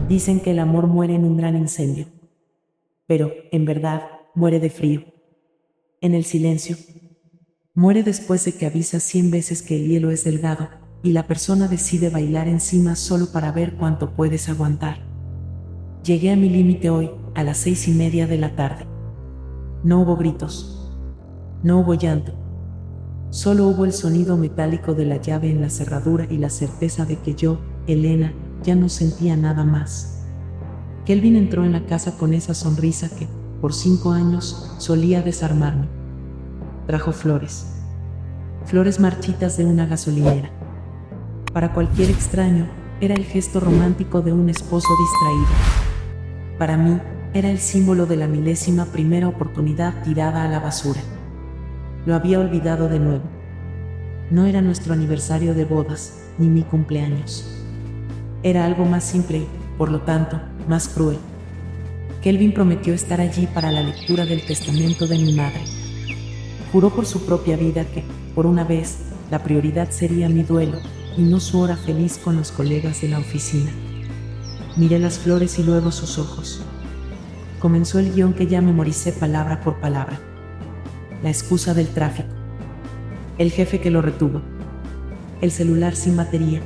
Dicen que el amor muere en un gran incendio, pero, en verdad, muere de frío. En el silencio. Muere después de que avisa 100 veces que el hielo es delgado, y la persona decide bailar encima solo para ver cuánto puedes aguantar. Llegué a mi límite hoy, a las 6:30 de la tarde. No hubo gritos. No hubo llanto. Solo hubo el sonido metálico de la llave en la cerradura y la certeza de que yo, Elena, ya no sentía nada más. Kelvin entró en la casa con esa sonrisa que, por 5 años, solía desarmarme. Trajo flores. Flores marchitas de una gasolinera. Para cualquier extraño, era el gesto romántico de un esposo distraído. Para mí, era el símbolo de la 1.000ª oportunidad tirada a la basura. Lo había olvidado de nuevo. No era nuestro aniversario de bodas, ni mi cumpleaños. Era algo más simple y, por lo tanto, más cruel. Kelvin prometió estar allí para la lectura del testamento de mi madre. Juró por su propia vida que, por una vez, la prioridad sería mi duelo y no su hora feliz con los colegas de la oficina. Miré las flores y luego sus ojos. Comenzó el guión que ya memoricé palabra por palabra. La excusa del tráfico. El jefe que lo retuvo. El celular sin batería.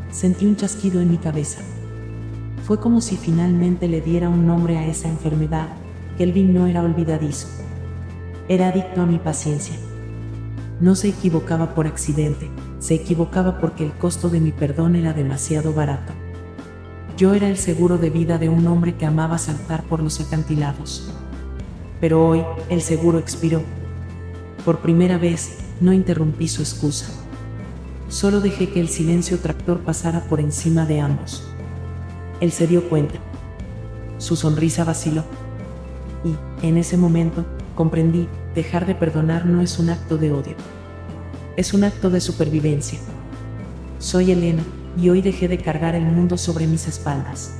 Sentí un chasquido en mi cabeza. Fue como si finalmente le diera un nombre a esa enfermedad. Kelvin no era olvidadizo. Era adicto a mi paciencia. No se equivocaba por accidente, se equivocaba porque el costo de mi perdón era demasiado barato. Yo era el seguro de vida de un hombre que amaba saltar por los acantilados. Pero hoy, el seguro expiró. Por primera vez, no interrumpí su excusa. Solo dejé que el silencio tractor pasara por encima de ambos. Él se dio cuenta. Su sonrisa vaciló. Y, en ese momento, comprendí, dejar de perdonar no es un acto de odio. Es un acto de supervivencia. Soy Elena, y hoy dejé de cargar el mundo sobre mis espaldas.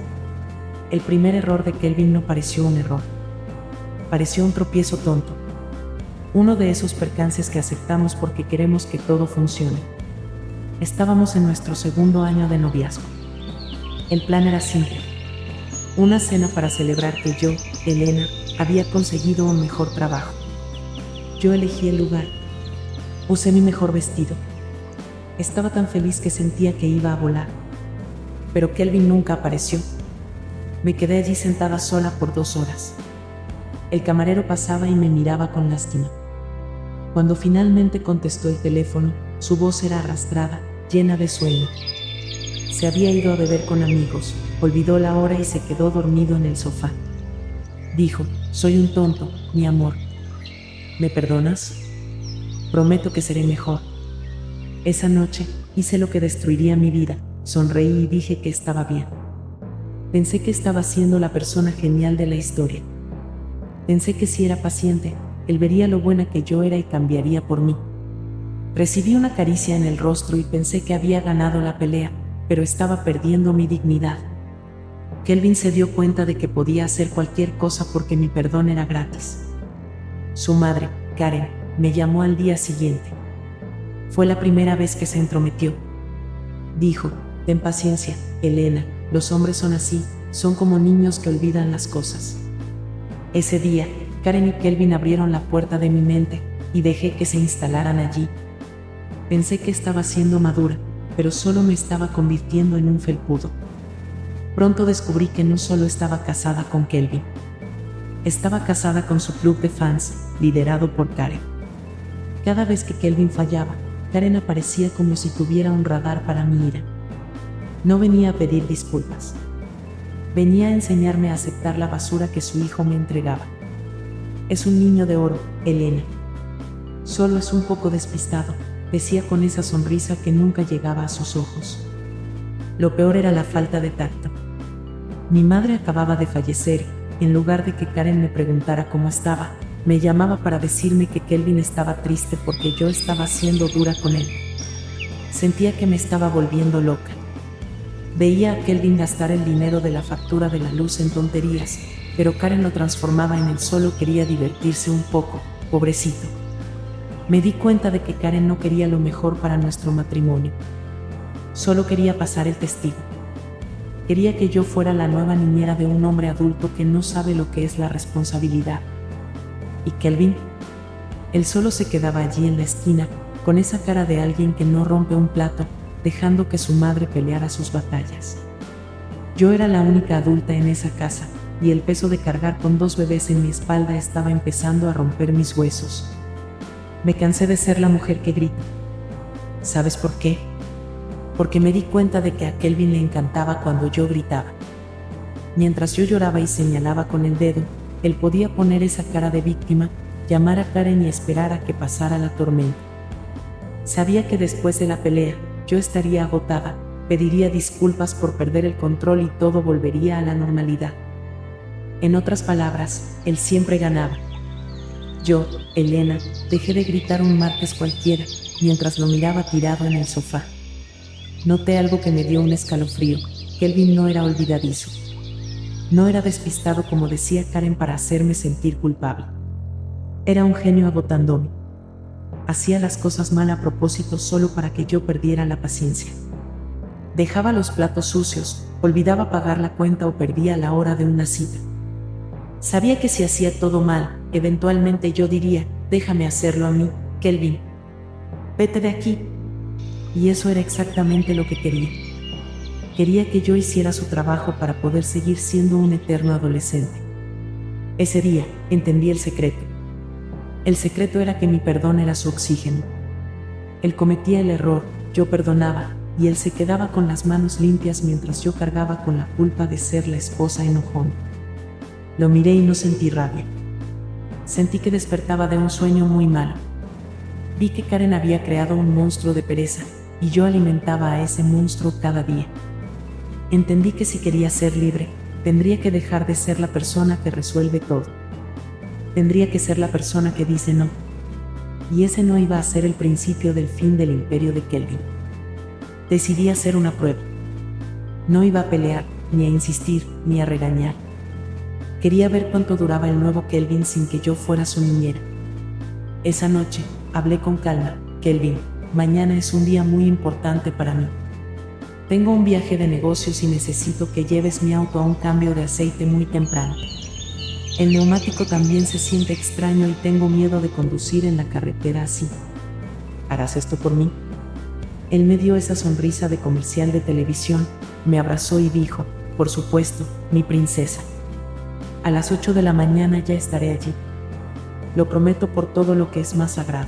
El primer error de Kelvin no pareció un error. Pareció un tropiezo tonto. Uno de esos percances que aceptamos porque queremos que todo funcione. Estábamos en nuestro 2.º año de noviazgo. El plan era simple. Una cena para celebrar que yo, Elena, había conseguido un mejor trabajo. Yo elegí el lugar. Usé mi mejor vestido. Estaba tan feliz que sentía que iba a volar. Pero Kelvin nunca apareció. Me quedé allí sentada sola por 2 horas. El camarero pasaba y me miraba con lástima. Cuando finalmente contestó el teléfono, su voz era arrastrada, llena de sueño. Se había ido a beber con amigos, olvidó la hora y se quedó dormido en el sofá. Dijo: soy un tonto, mi amor. ¿Me perdonas? Prometo que seré mejor. Esa noche, hice lo que destruiría mi vida, sonreí y dije que estaba bien. Pensé que estaba siendo la persona genial de la historia. Pensé que si era paciente, él vería lo buena que yo era y cambiaría por mí. Recibí una caricia en el rostro y pensé que había ganado la pelea, pero estaba perdiendo mi dignidad. Kelvin se dio cuenta de que podía hacer cualquier cosa porque mi perdón era gratis. Su madre, Karen, me llamó al día siguiente. Fue la primera vez que se entrometió. Dijo: ten paciencia, Elena, los hombres son así, son como niños que olvidan las cosas. Ese día, Karen y Kelvin abrieron la puerta de mi mente y dejé que se instalaran allí. Pensé que estaba siendo madura, pero solo me estaba convirtiendo en un felpudo. Pronto descubrí que no solo estaba casada con Kelvin. Estaba casada con su club de fans, liderado por Karen. Cada vez que Kelvin fallaba, Karen aparecía como si tuviera un radar para mi ira. No venía a pedir disculpas. Venía a enseñarme a aceptar la basura que su hijo me entregaba. Es un niño de oro, Elena. Solo es un poco despistado, decía con esa sonrisa que nunca llegaba a sus ojos. Lo peor era la falta de tacto. Mi madre acababa de fallecer. En lugar de que Karen me preguntara cómo estaba, me llamaba para decirme que Kelvin estaba triste porque yo estaba siendo dura con él. Sentía que me estaba volviendo loca. Veía a Kelvin gastar el dinero de la factura de la luz en tonterías, pero Karen lo transformaba en él solo quería divertirse un poco, pobrecito. Me di cuenta de que Karen no quería lo mejor para nuestro matrimonio. Solo quería pasar el testigo. Quería que yo fuera la nueva niñera de un hombre adulto que no sabe lo que es la responsabilidad. ¿Y Kelvin? Él solo se quedaba allí en la esquina, con esa cara de alguien que no rompe un plato, dejando que su madre peleara sus batallas. Yo era la única adulta en esa casa, y el peso de cargar con 2 bebés en mi espalda estaba empezando a romper mis huesos. Me cansé de ser la mujer que grita. ¿Sabes por qué? Porque me di cuenta de que a Kelvin le encantaba cuando yo gritaba. Mientras yo lloraba y señalaba con el dedo, él podía poner esa cara de víctima, llamar a Karen y esperar a que pasara la tormenta. Sabía que después de la pelea, yo estaría agotada, pediría disculpas por perder el control y todo volvería a la normalidad. En otras palabras, él siempre ganaba. Yo, Elena, dejé de gritar un martes cualquiera, mientras lo miraba tirado en el sofá. Noté algo que me dio un escalofrío. Kelvin no era olvidadizo. No era despistado como decía Karen para hacerme sentir culpable. Era un genio agotándome. Hacía las cosas mal a propósito solo para que yo perdiera la paciencia. Dejaba los platos sucios, olvidaba pagar la cuenta o perdía la hora de una cita. Sabía que si hacía todo mal, eventualmente yo diría, déjame hacerlo a mí, Kelvin. Vete de aquí. Y eso era exactamente lo que quería. Quería que yo hiciera su trabajo para poder seguir siendo un eterno adolescente. Ese día, entendí el secreto. El secreto era que mi perdón era su oxígeno. Él cometía el error, yo perdonaba, y él se quedaba con las manos limpias mientras yo cargaba con la culpa de ser la esposa enojona. Lo miré y no sentí rabia. Sentí que despertaba de un sueño muy malo. Vi que Karen había creado un monstruo de pereza, y yo alimentaba a ese monstruo cada día. Entendí que si quería ser libre, tendría que dejar de ser la persona que resuelve todo. Tendría que ser la persona que dice no. Y ese no iba a ser el principio del fin del imperio de Kelvin. Decidí hacer una prueba. No iba a pelear, ni a insistir, ni a regañar. Quería ver cuánto duraba el nuevo Kelvin sin que yo fuera su niñera. Esa noche, hablé con calma. Kelvin, mañana es un día muy importante para mí. Tengo un viaje de negocios y necesito que lleves mi auto a un cambio de aceite muy temprano. El neumático también se siente extraño y tengo miedo de conducir en la carretera así. ¿Harás esto por mí? Él me dio esa sonrisa de comercial de televisión, me abrazó y dijo, por supuesto, mi princesa. A las 8 de la mañana ya estaré allí. Lo prometo por todo lo que es más sagrado.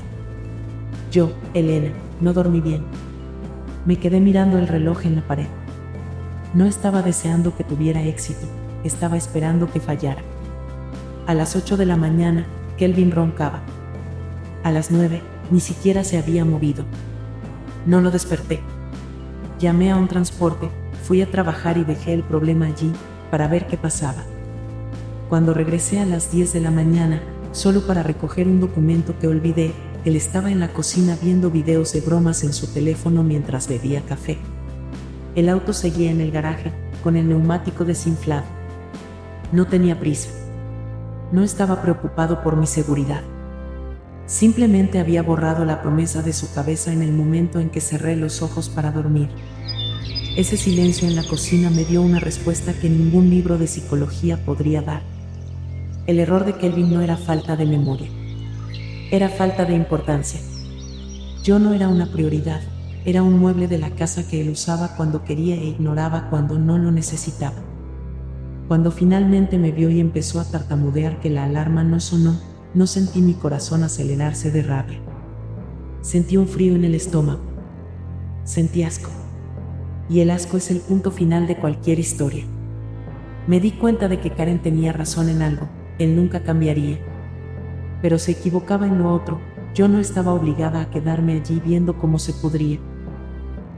Yo, Elena, no dormí bien. Me quedé mirando el reloj en la pared. No estaba deseando que tuviera éxito, estaba esperando que fallara. A las 8 de la mañana, Kelvin roncaba. A las 9, ni siquiera se había movido. No lo desperté. Llamé a un transporte, fui a trabajar y dejé el problema allí, para ver qué pasaba. Cuando regresé a las 10 de la mañana, solo para recoger un documento que olvidé, él estaba en la cocina viendo videos de bromas en su teléfono mientras bebía café. El auto seguía en el garaje, con el neumático desinflado. No tenía prisa. No estaba preocupado por mi seguridad. Simplemente había borrado la promesa de su cabeza en el momento en que cerré los ojos para dormir. Ese silencio en la cocina me dio una respuesta que ningún libro de psicología podría dar. El error de Kelvin no era falta de memoria. Era falta de importancia. Yo no era una prioridad, era un mueble de la casa que él usaba cuando quería e ignoraba cuando no lo necesitaba. Cuando finalmente me vio y empezó a tartamudear que la alarma no sonó, no sentí mi corazón acelerarse de rabia. Sentí un frío en el estómago. Sentí asco. Y el asco es el punto final de cualquier historia. Me di cuenta de que Karen tenía razón en algo, él nunca cambiaría. Pero se equivocaba en lo otro, yo no estaba obligada a quedarme allí viendo cómo se pudría.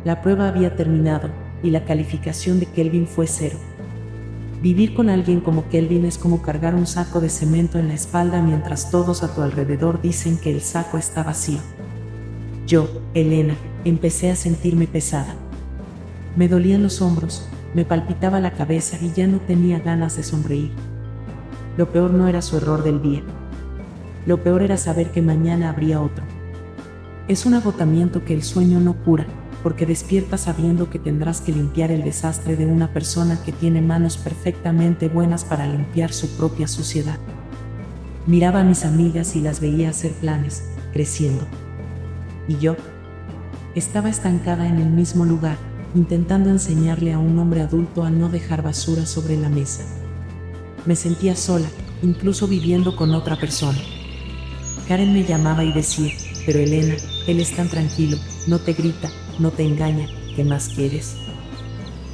La prueba había terminado, y la calificación de Kelvin fue 0. Vivir con alguien como Kelvin es como cargar un saco de cemento en la espalda mientras todos a tu alrededor dicen que el saco está vacío. Yo, Elena, empecé a sentirme pesada. Me dolían los hombros, me palpitaba la cabeza y ya no tenía ganas de sonreír. Lo peor no era su error del día. Lo peor era saber que mañana habría otro. Es un agotamiento que el sueño no cura, porque despiertas sabiendo que tendrás que limpiar el desastre de una persona que tiene manos perfectamente buenas para limpiar su propia suciedad. Miraba a mis amigas y las veía hacer planes, creciendo. Y yo estaba estancada en el mismo lugar, intentando enseñarle a un hombre adulto a no dejar basura sobre la mesa. Me sentía sola, incluso viviendo con otra persona. Karen me llamaba y decía, pero Elena, él es tan tranquilo, no te grita, no te engaña, ¿qué más quieres?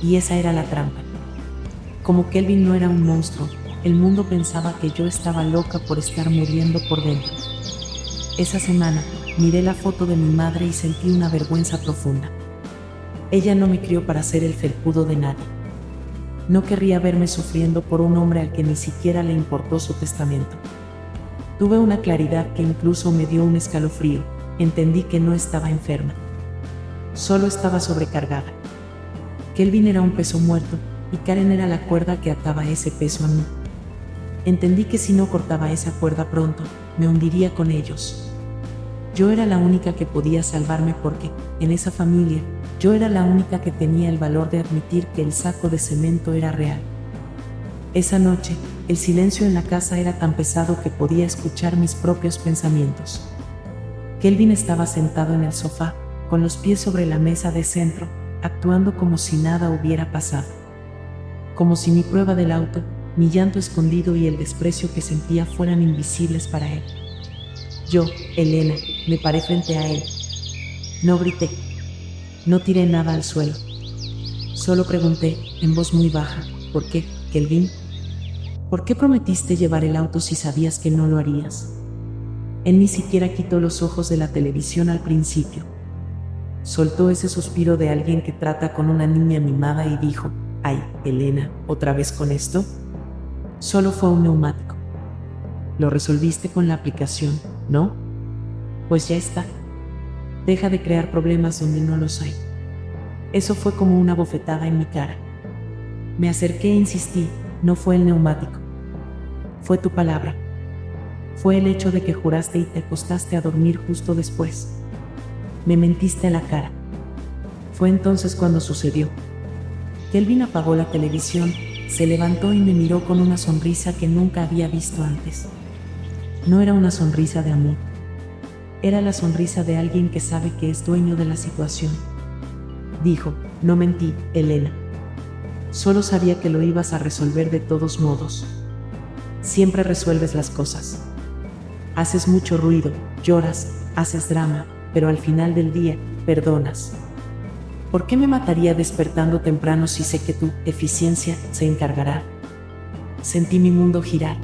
Y esa era la trampa. Como Kelvin no era un monstruo, el mundo pensaba que yo estaba loca por estar muriendo por dentro. Esa semana, miré la foto de mi madre y sentí una vergüenza profunda. Ella no me crió para ser el felpudo de nadie. No querría verme sufriendo por un hombre al que ni siquiera le importó su testamento. Tuve una claridad que incluso me dio un escalofrío. Entendí que no estaba enferma. Solo estaba sobrecargada. Kelvin era un peso muerto y Karen era la cuerda que ataba ese peso a mí. Entendí que si no cortaba esa cuerda pronto, me hundiría con ellos. Yo era la única que podía salvarme porque, en esa familia, yo era la única que tenía el valor de admitir que el saco de cemento era real. Esa noche, el silencio en la casa era tan pesado que podía escuchar mis propios pensamientos. Kelvin estaba sentado en el sofá, con los pies sobre la mesa de centro, actuando como si nada hubiera pasado. Como si mi prueba del auto, mi llanto escondido y el desprecio que sentía fueran invisibles para él. Yo, Elena, me paré frente a él. No grité. No tiré nada al suelo. Solo pregunté, en voz muy baja, ¿por qué, Kelvin? ¿Por qué prometiste llevar el auto si sabías que no lo harías? Él ni siquiera quitó los ojos de la televisión al principio. Soltó ese suspiro de alguien que trata con una niña mimada y dijo, «Ay, Elena, ¿otra vez con esto?» Solo fue un neumático. Lo resolviste con la aplicación, ¿no? Pues ya está. Deja de crear problemas donde no los hay. Eso fue como una bofetada en mi cara. Me acerqué e insistí, no fue el neumático. Fue tu palabra. Fue el hecho de que juraste y te acostaste a dormir justo después. Me mentiste a la cara. Fue entonces cuando sucedió. Kelvin apagó la televisión, se levantó y me miró con una sonrisa que nunca había visto antes. No era una sonrisa de amor. Era la sonrisa de alguien que sabe que es dueño de la situación. Dijo, no mentí, Elena. Solo sabía que lo ibas a resolver de todos modos. Siempre resuelves las cosas. Haces mucho ruido, lloras, haces drama, pero al final del día, perdonas. ¿Por qué me mataría despertando temprano si sé que tu eficiencia se encargará? Sentí mi mundo girar.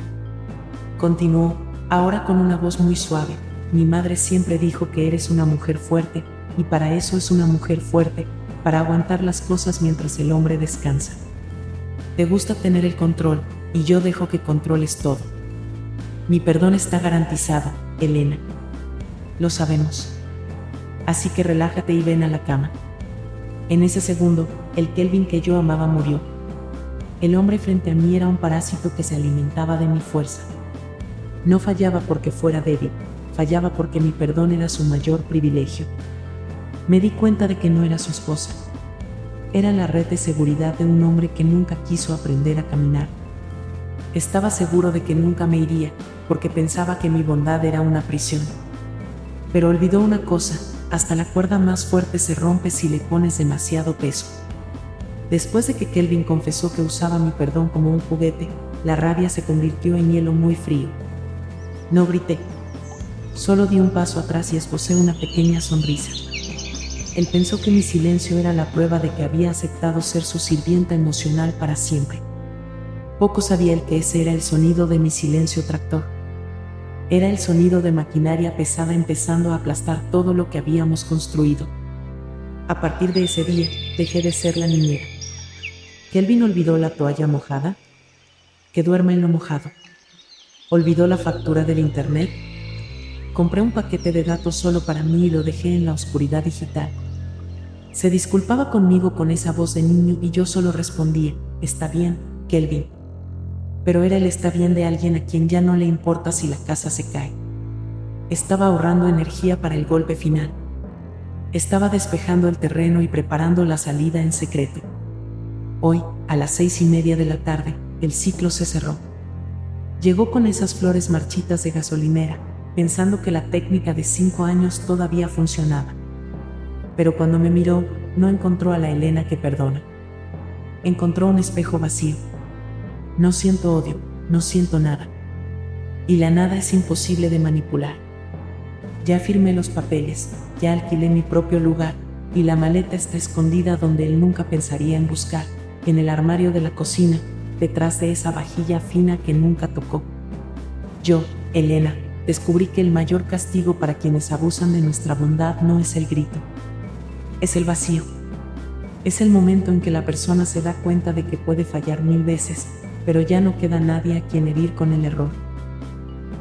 Continuó, ahora con una voz muy suave. Mi madre siempre dijo que eres una mujer fuerte, y para eso es una mujer fuerte, para aguantar las cosas mientras el hombre descansa. Te gusta tener el control, y yo dejo que controles todo. Mi perdón está garantizado, Elena. Lo sabemos. Así que relájate y ven a la cama. En ese segundo, el Kelvin que yo amaba murió. El hombre frente a mí era un parásito que se alimentaba de mi fuerza. No fallaba porque fuera débil, fallaba porque mi perdón era su mayor privilegio. Me di cuenta de que no era su esposa. Era la red de seguridad de un hombre que nunca quiso aprender a caminar. Estaba seguro de que nunca me iría, porque pensaba que mi bondad era una prisión. Pero olvidó una cosa, hasta la cuerda más fuerte se rompe si le pones demasiado peso. Después de que Kelvin confesó que usaba mi perdón como un juguete, la rabia se convirtió en hielo muy frío. No grité. Solo di un paso atrás y esbocé una pequeña sonrisa. Él pensó que mi silencio era la prueba de que había aceptado ser su sirvienta emocional para siempre. Poco sabía él que ese era el sonido de mi silencio tractor. Era el sonido de maquinaria pesada empezando a aplastar todo lo que habíamos construido. A partir de ese día, dejé de ser la niñera. Kelvin olvidó la toalla mojada. Que duerma en lo mojado. Olvidó la factura del internet. Compré un paquete de datos solo para mí y lo dejé en la oscuridad digital. Se disculpaba conmigo con esa voz de niño y yo solo respondía, está bien, Kelvin. Pero era el está bien de alguien a quien ya no le importa si la casa se cae. Estaba ahorrando energía para el golpe final. Estaba despejando el terreno y preparando la salida en secreto. Hoy, a las 6:30 de la tarde, el ciclo se cerró. Llegó con esas flores marchitas de gasolinera, pensando que la técnica de 5 años todavía funcionaba. Pero cuando me miró, no encontró a la Elena que perdona. Encontró un espejo vacío. No siento odio, no siento nada. Y la nada es imposible de manipular. Ya firmé los papeles, ya alquilé mi propio lugar, y la maleta está escondida donde él nunca pensaría en buscar, en el armario de la cocina, detrás de esa vajilla fina que nunca tocó. Yo, Elena, descubrí que el mayor castigo para quienes abusan de nuestra bondad no es el grito. Es el vacío. Es el momento en que la persona se da cuenta de que puede fallar 1000 veces, pero ya no queda nadie a quien herir con el error.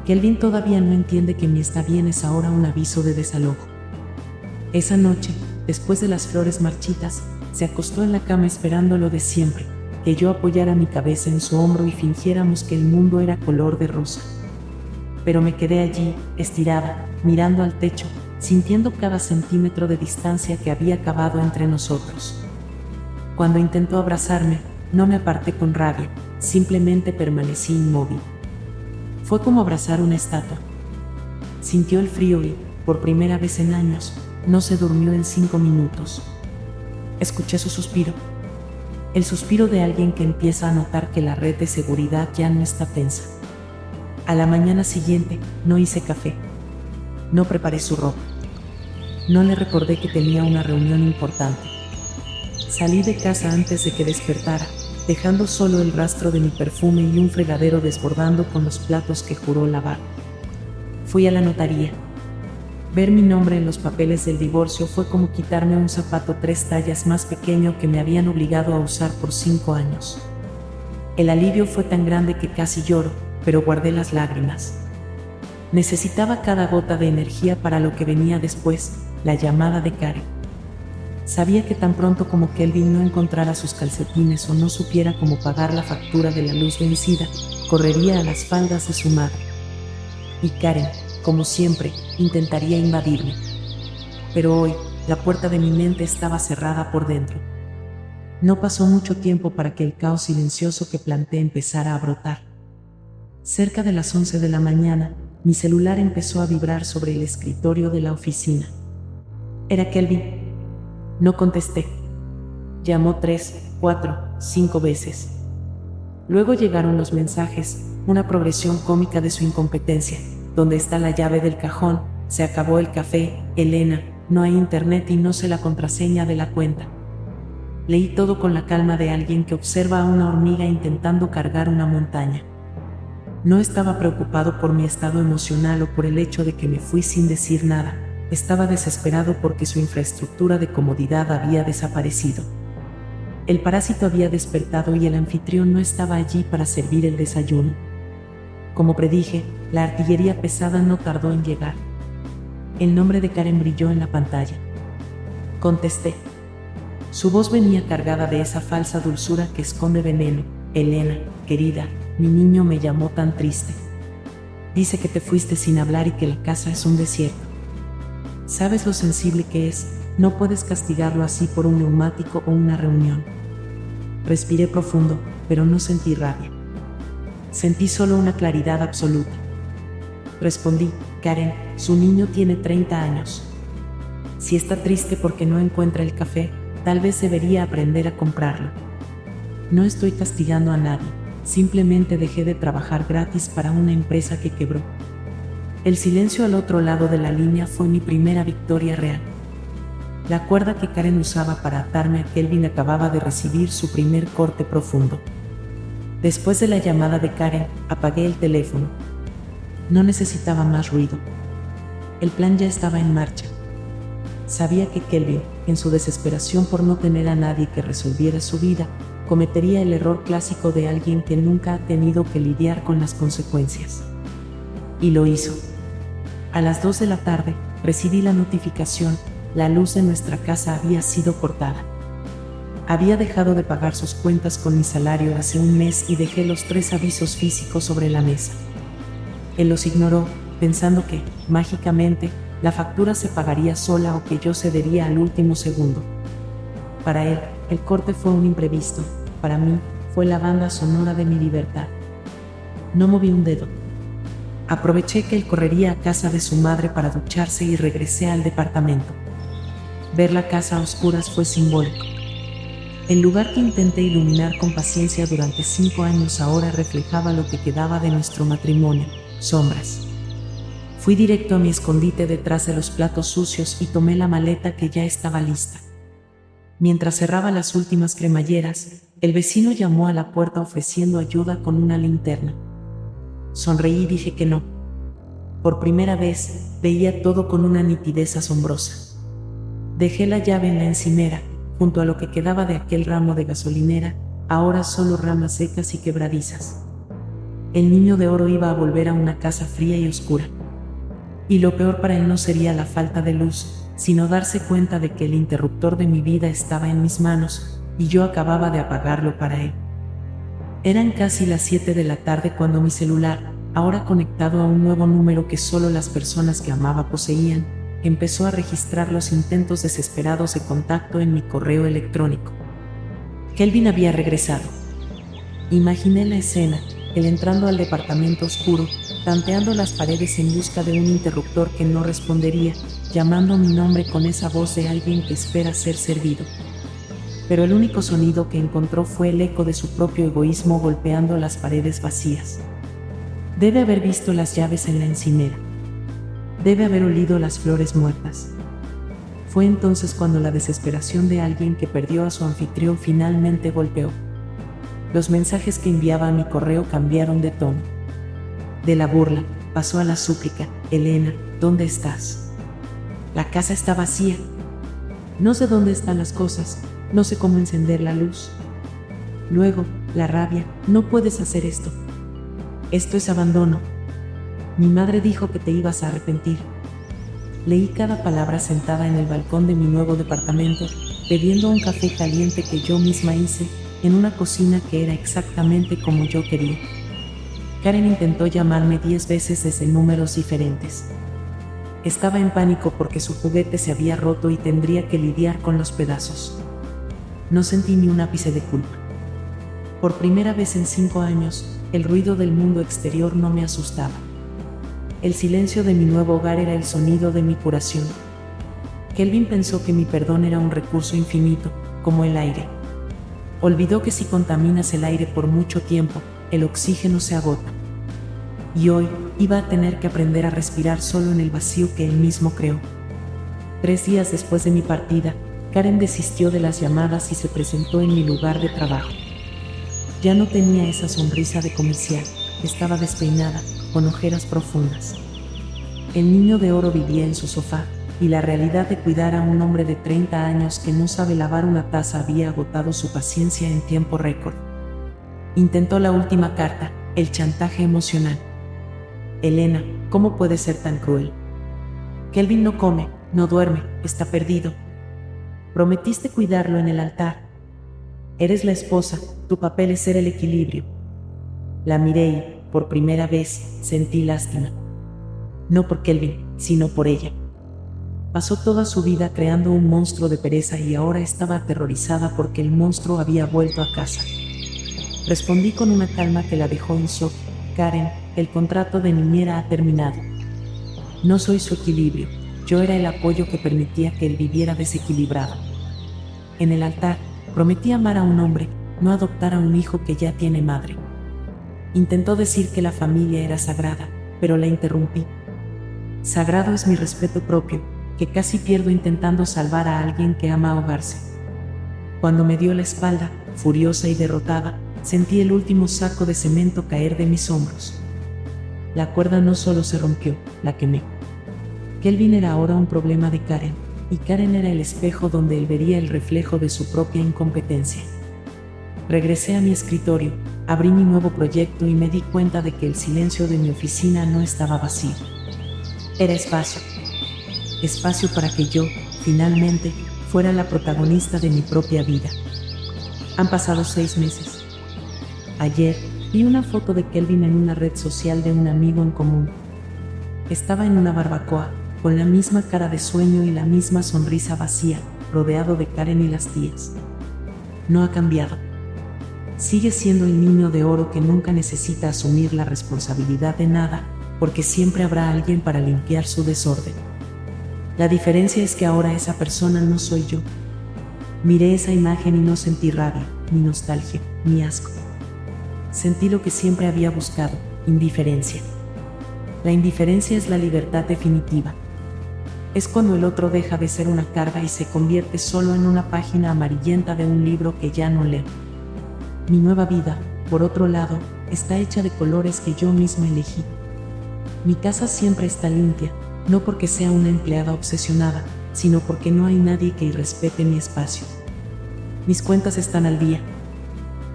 Kelvin todavía no entiende que mi está bien es ahora un aviso de desalojo. Esa noche, después de las flores marchitas, se acostó en la cama esperando lo de siempre, que yo apoyara mi cabeza en su hombro y fingiéramos que el mundo era color de rosa. Pero me quedé allí, estirada, mirando al techo, sintiendo cada centímetro de distancia que había cavado entre nosotros. Cuando intentó abrazarme, no me aparté con rabia, simplemente permanecí inmóvil. Fue como abrazar una estatua. Sintió el frío y, por primera vez en años, no se durmió en 5 minutos. Escuché su suspiro. El suspiro de alguien que empieza a notar que la red de seguridad ya no está tensa. A la mañana siguiente, no hice café. No preparé su ropa. No le recordé que tenía una reunión importante. Salí de casa antes de que despertara, dejando solo el rastro de mi perfume y un fregadero desbordando con los platos que juró lavar. Fui a la notaría. Ver mi nombre en los papeles del divorcio fue como quitarme un zapato 3 tallas más pequeño que me habían obligado a usar por 5 años. El alivio fue tan grande que casi lloro, pero guardé las lágrimas. Necesitaba cada gota de energía para lo que venía después, la llamada de Karen. Sabía que tan pronto como Kelvin no encontrara sus calcetines o no supiera cómo pagar la factura de la luz vencida, correría a las faldas de su madre. Y Karen, como siempre, intentaría invadirme. Pero hoy, la puerta de mi mente estaba cerrada por dentro. No pasó mucho tiempo para que el caos silencioso que planteé empezara a brotar. Cerca de las 11 de la mañana, mi celular empezó a vibrar sobre el escritorio de la oficina. Era Kelvin. No contesté. Llamó 3, 4, 5 veces. Luego llegaron los mensajes, una progresión cómica de su incompetencia. ¿Dónde está la llave del cajón? Se acabó el café, Elena, no hay internet y no sé la contraseña de la cuenta. Leí todo con la calma de alguien que observa a una hormiga intentando cargar una montaña. No estaba preocupado por mi estado emocional o por el hecho de que me fui sin decir nada. Estaba desesperado porque su infraestructura de comodidad había desaparecido. El parásito había despertado y el anfitrión no estaba allí para servir el desayuno. Como predije, la artillería pesada no tardó en llegar. El nombre de Karen brilló en la pantalla. Contesté. Su voz venía cargada de esa falsa dulzura que esconde veneno. Elena, querida, mi niño me llamó tan triste. Dice que te fuiste sin hablar y que la casa es un desierto. ¿Sabes lo sensible que es? No puedes castigarlo así por un neumático o una reunión. Respiré profundo, pero no sentí rabia. Sentí solo una claridad absoluta. Respondí, Karen, su niño tiene 30 años. Si está triste porque no encuentra el café, tal vez debería aprender a comprarlo. No estoy castigando a nadie, simplemente dejé de trabajar gratis para una empresa que quebró. El silencio al otro lado de la línea fue mi primera victoria real. La cuerda que Karen usaba para atarme a Kelvin acababa de recibir su primer corte profundo. Después de la llamada de Karen, apagué el teléfono. No necesitaba más ruido. El plan ya estaba en marcha. Sabía que Kelvin, en su desesperación por no tener a nadie que resolviera su vida, cometería el error clásico de alguien que nunca ha tenido que lidiar con las consecuencias. Y lo hizo. A las 2 de la tarde, recibí la notificación, la luz de nuestra casa había sido cortada. Había dejado de pagar sus cuentas con mi salario hace un mes y dejé los 3 avisos físicos sobre la mesa. Él los ignoró, pensando que, mágicamente, la factura se pagaría sola o que yo cedería al último segundo. Para él, el corte fue un imprevisto, para mí, fue la banda sonora de mi libertad. No moví un dedo. Aproveché que él correría a casa de su madre para ducharse y regresé al departamento. Ver la casa a oscuras fue simbólico. El lugar que intenté iluminar con paciencia durante 5 años ahora reflejaba lo que quedaba de nuestro matrimonio, sombras. Fui directo a mi escondite detrás de los platos sucios y tomé la maleta que ya estaba lista. Mientras cerraba las últimas cremalleras, el vecino llamó a la puerta ofreciendo ayuda con una linterna. Sonreí y dije que no. Por primera vez, veía todo con una nitidez asombrosa. Dejé la llave en la encimera, junto a lo que quedaba de aquel ramo de gasolinera, ahora solo ramas secas y quebradizas. El niño de oro iba a volver a una casa fría y oscura. Y lo peor para él no sería la falta de luz, sino darse cuenta de que el interruptor de mi vida estaba en mis manos, y yo acababa de apagarlo para él. Eran casi las 7 de la tarde cuando mi celular, ahora conectado a un nuevo número que solo las personas que amaba poseían, empezó a registrar los intentos desesperados de contacto en mi correo electrónico. Kelvin había regresado. Imaginé la escena, él entrando al departamento oscuro, tanteando las paredes en busca de un interruptor que no respondería, llamando mi nombre con esa voz de alguien que espera ser servido. Pero el único sonido que encontró fue el eco de su propio egoísmo golpeando las paredes vacías. Debe haber visto las llaves en la encimera. Debe haber olido las flores muertas. Fue entonces cuando la desesperación de alguien que perdió a su anfitrión finalmente golpeó. Los mensajes que enviaba a mi correo cambiaron de tono. De la burla, pasó a la súplica: Elena, ¿dónde estás? La casa está vacía. No sé dónde están las cosas, no sé cómo encender la luz. Luego, la rabia: no puedes hacer esto. Esto es abandono. Mi madre dijo que te ibas a arrepentir. Leí cada palabra sentada en el balcón de mi nuevo departamento, bebiendo un café caliente que yo misma hice, en una cocina que era exactamente como yo quería. Karen intentó llamarme 10 veces desde números diferentes. Estaba en pánico porque su juguete se había roto y tendría que lidiar con los pedazos. No sentí ni un ápice de culpa. Por primera vez en 5 años, el ruido del mundo exterior no me asustaba. El silencio de mi nuevo hogar era el sonido de mi curación. Kelvin pensó que mi perdón era un recurso infinito, como el aire. Olvidó que si contaminas el aire por mucho tiempo, el oxígeno se agota. Y hoy iba a tener que aprender a respirar solo en el vacío que él mismo creó. 3 días después de mi partida, Karen desistió de las llamadas y se presentó en mi lugar de trabajo. Ya no tenía esa sonrisa de comercial, estaba despeinada, con ojeras profundas. El niño de oro vivía en su sofá, y la realidad de cuidar a un hombre de 30 años que no sabe lavar una taza había agotado su paciencia en tiempo récord. Intentó la última carta, el chantaje emocional. Elena, ¿cómo puedes ser tan cruel? Kelvin no come, no duerme, está perdido. Prometiste cuidarlo en el altar. Eres la esposa, tu papel es ser el equilibrio. La miré y, por primera vez, sentí lástima. No por Kelvin, sino por ella. Pasó toda su vida creando un monstruo de pereza y ahora estaba aterrorizada porque el monstruo había vuelto a casa. Respondí con una calma que la dejó en shock: Karen, el contrato de niñera ha terminado. No soy su equilibrio, yo era el apoyo que permitía que él viviera desequilibrado. En el altar, prometí amar a un hombre, no adoptar a un hijo que ya tiene madre. Intentó decir que la familia era sagrada, pero la interrumpí. Sagrado es mi respeto propio, que casi pierdo intentando salvar a alguien que ama ahogarse. Cuando me dio la espalda, furiosa y derrotada, sentí el último saco de cemento caer de mis hombros. La cuerda no solo se rompió, la quemé. Kelvin era ahora un problema de Karen, y Karen era el espejo donde él vería el reflejo de su propia incompetencia. Regresé a mi escritorio, abrí mi nuevo proyecto y me di cuenta de que el silencio de mi oficina no estaba vacío. Era espacio. Espacio para que yo, finalmente, fuera la protagonista de mi propia vida. Han pasado 6 meses. Ayer, vi una foto de Kelvin en una red social de un amigo en común. Estaba en una barbacoa, con la misma cara de sueño y la misma sonrisa vacía, rodeado de Karen y las tías. No ha cambiado. Sigue siendo el niño de oro que nunca necesita asumir la responsabilidad de nada, porque siempre habrá alguien para limpiar su desorden. La diferencia es que ahora esa persona no soy yo. Miré esa imagen y no sentí rabia, ni nostalgia, ni asco. Sentí lo que siempre había buscado, indiferencia. La indiferencia es la libertad definitiva. Es cuando el otro deja de ser una carga y se convierte solo en una página amarillenta de un libro que ya no leo. Mi nueva vida, por otro lado, está hecha de colores que yo misma elegí. Mi casa siempre está limpia, no porque sea una empleada obsesionada, sino porque no hay nadie que irrespete mi espacio. Mis cuentas están al día.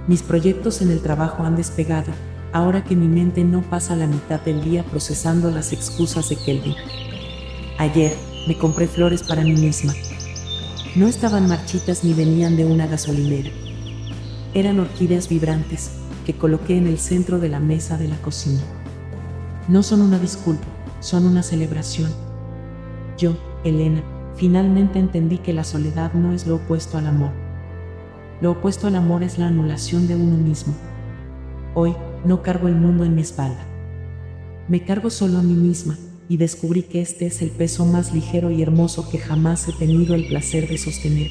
Mis proyectos en el trabajo han despegado, ahora que mi mente no pasa la mitad del día procesando las excusas de Kelvin. Ayer me compré flores para mí misma. No estaban marchitas ni venían de una gasolinera. Eran orquídeas vibrantes que coloqué en el centro de la mesa de la cocina. No son una disculpa, son una celebración. Yo, Elena, finalmente entendí que la soledad no es lo opuesto al amor. Lo opuesto al amor es la anulación de uno mismo. Hoy no cargo el mundo en mi espalda. Me cargo solo a mí misma y descubrí que este es el peso más ligero y hermoso que jamás he tenido el placer de sostener.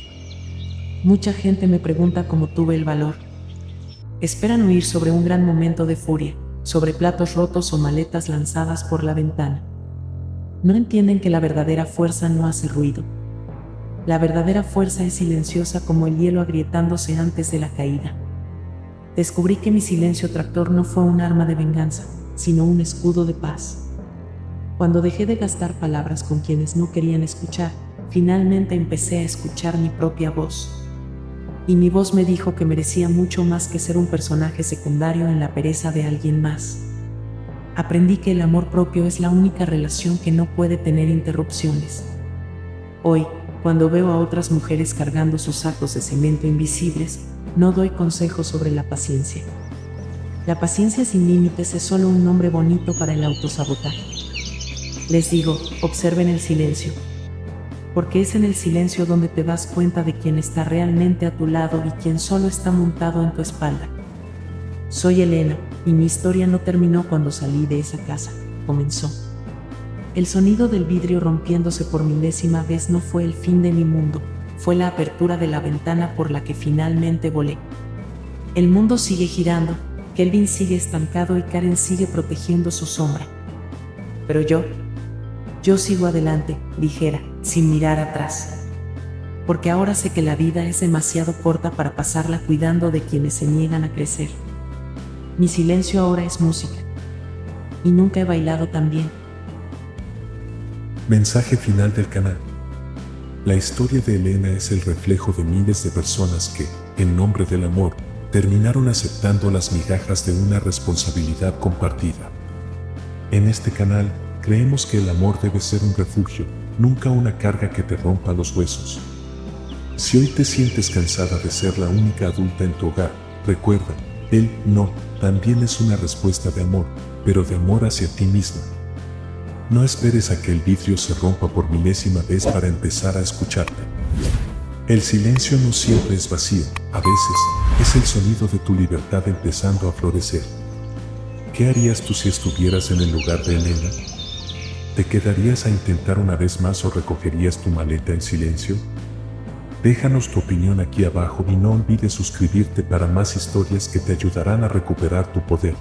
Mucha gente me pregunta cómo tuve el valor. Esperan oír sobre un gran momento de furia, sobre platos rotos o maletas lanzadas por la ventana. No entienden que la verdadera fuerza no hace ruido. La verdadera fuerza es silenciosa como el hielo agrietándose antes de la caída. Descubrí que mi silencio tractor no fue un arma de venganza, sino un escudo de paz. Cuando dejé de gastar palabras con quienes no querían escuchar, finalmente empecé a escuchar mi propia voz. Y mi voz me dijo que merecía mucho más que ser un personaje secundario en la pereza de alguien más. Aprendí que el amor propio es la única relación que no puede tener interrupciones. Hoy, cuando veo a otras mujeres cargando sus sacos de cemento invisibles, no doy consejos sobre la paciencia. La paciencia sin límites es solo un nombre bonito para el autosabotaje. Les digo, observen el silencio. Porque es en el silencio donde te das cuenta de quién está realmente a tu lado y quién solo está montado en tu espalda. Soy Elena, y mi historia no terminó cuando salí de esa casa, comenzó. El sonido del vidrio rompiéndose por milésima vez no fue el fin de mi mundo, fue la apertura de la ventana por la que finalmente volé. El mundo sigue girando, Kelvin sigue estancado y Karen sigue protegiendo su sombra. Pero yo sigo adelante, ligera, sin mirar atrás. Porque ahora sé que la vida es demasiado corta para pasarla cuidando de quienes se niegan a crecer. Mi silencio ahora es música. Y nunca he bailado tan bien. Mensaje final del canal. La historia de Elena es el reflejo de miles de personas que, en nombre del amor, terminaron aceptando las migajas de una responsabilidad compartida. En este canal, creemos que el amor debe ser un refugio, nunca una carga que te rompa los huesos. Si hoy te sientes cansada de ser la única adulta en tu hogar, recuerda, el no también es una respuesta de amor, pero de amor hacia ti misma. No esperes a que el vidrio se rompa por milésima vez para empezar a escucharte. El silencio no siempre es vacío, a veces es el sonido de tu libertad empezando a florecer. ¿Qué harías tú si estuvieras en el lugar de Elena? ¿Te quedarías a intentar una vez más o recogerías tu maleta en silencio? Déjanos tu opinión aquí abajo y no olvides suscribirte para más historias que te ayudarán a recuperar tu poder.